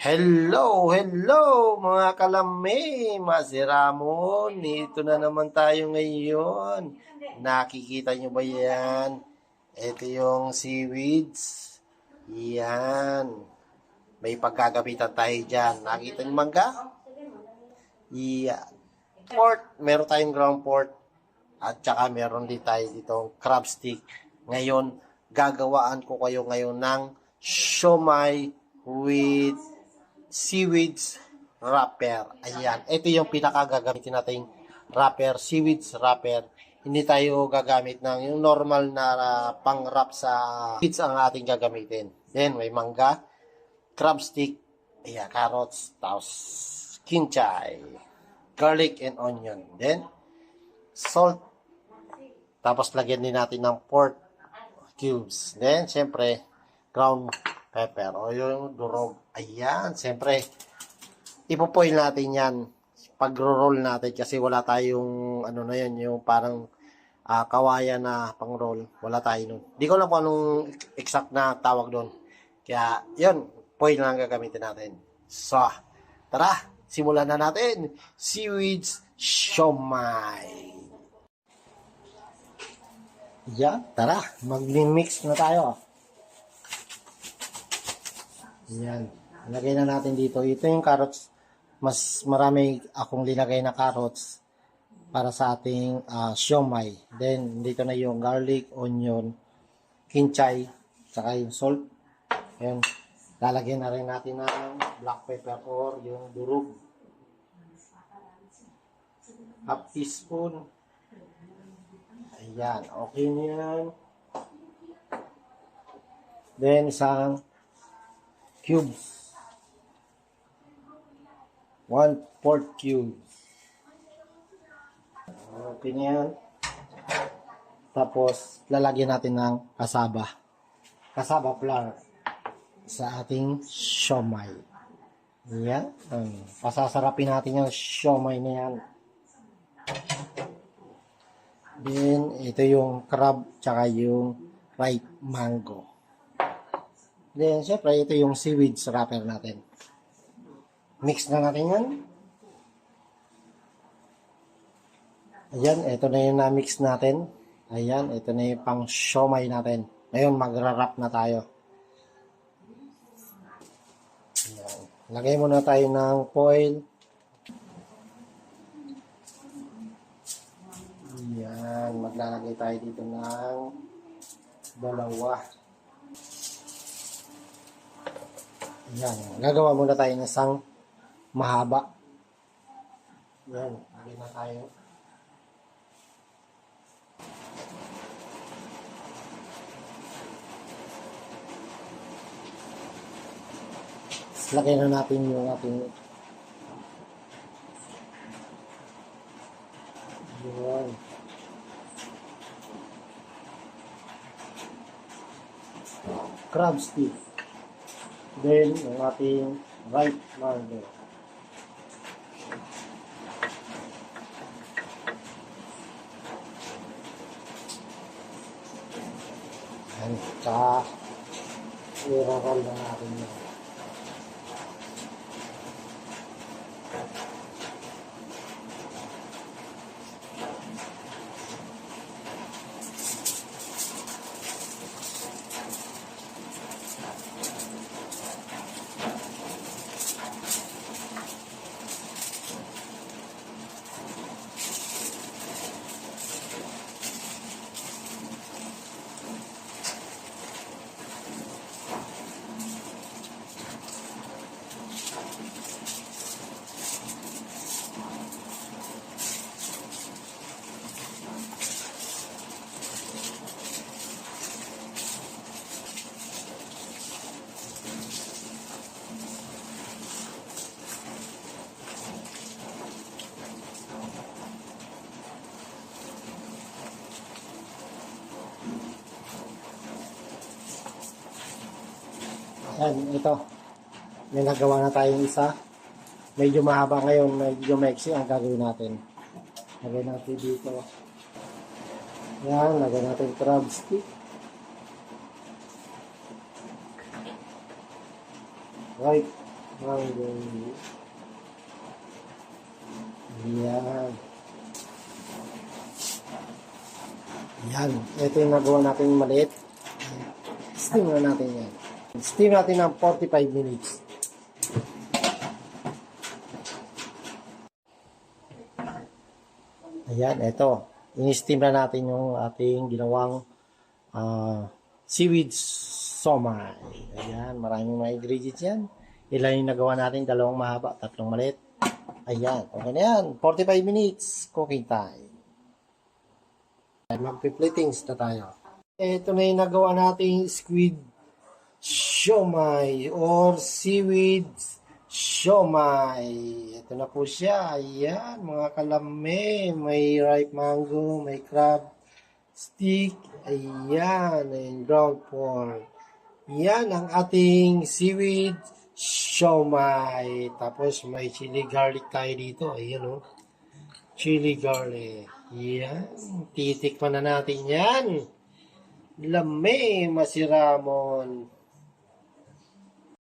Hello, hello mga kalame, Masiramon, dito na naman tayo ngayon. Nakikita nyo ba yan? Ito yung seaweeds. Yan. May pagkagabitan tayo dyan. Nakita nyo mangga? Yan. Pork, meron tayong ground pork. At saka meron din tayo ditong crab stick. Ngayon, gagawaan ko kayo ngayon ng siomai with seaweeds wrapper. Ayan. Ito yung pinakagagamitin nating wrapper, seaweeds wrapper. Hindi tayo gagamit ng yung normal na pang-wrap sa seaweeds ang ating gagamitin. Then, may mangga, crab stick, ayan, carrots, tapos kinchay, garlic and onion. Then, salt. Tapos, lagyan din natin ng pork cubes. Then, syempre, ground pepper o yung durog. Ayan, siyempre, ipopoil natin yan. Pag-roll natin kasi wala tayong, ano na yan, yung parang kawayan na pang-roll. Wala tayo nun. Di ko lang po anong exact na tawag doon. Kaya, yun, foil lang gagamitin natin. So, tara, simulan na natin. Seaweeds siomai. Yan, tara, mag-mix na tayo. Yan. Lagay na natin dito. Ito yung carrots. Mas marami akong linagay na carrots para sa ating siomai. Then, dito na yung garlic, onion, kinchay, saka yung salt. Ayan. Lalagyan na rin natin ng black pepper or yung durog. Half teaspoon. Ayan. Okay na yan. Then, isang cubes. 1/4 cubes. Okay na yan. Tapos, lalagyan natin ng kasaba. Kasaba flour sa ating siomai. Yan. Pasasarapin natin yung siomai na yan. Then, ito yung crab tsaka yung ripe mango. Then, syempre, ito yung seaweeds wrapper natin. Mix na natin yan. Ayan, ito na yung na-mix natin. Ayan, ito na yung pang siomai natin. Ngayon, magra-wrap na tayo. Ayan. Lagay muna tayo ng foil. Ayan, maglalagay tayo dito ng dalawa. Yan. Gagawa muna tayo ng isang mahaba. Yan. Lagyan na tayo. Lagyan na natin yung ating yan. Crab stick. Then, yung ating ripe mango. Yan. Tsaka, i-roll na natin yun. Ayan, ito. May nagawa na tayong isa. Medyo mahaba ngayon, medyo maiksi ang gagawin natin. Lagay natin dito. Ayan, lagay natin crab stick. Right Mango. Yan. Yan. Ito yung nagawa natin maliit. Steam na natin yan. Steam natin ng 45 minutes. Ayan, ito. In-steam na natin yung ating ginawang seaweed somai. Ayan, maraming mga ingredients yan. Ilan yung nagawa natin? 2 mahaba, 3 maliit. Ayan, okay na yan. 45 minutes cooking time. Magpi-platings na tayo. Ito na yung nagawa nating squid siomai or seaweed siomai. Ito na po siya. Ayan, mga kalame. May ripe mango, may crab stick. Ayan, and ground pork. Yan ang ating seaweed siomai. Tapos may chili garlic tayo dito. Ayan o. Chili garlic. Yan. Titikman na natin yan. Lame, masiramon.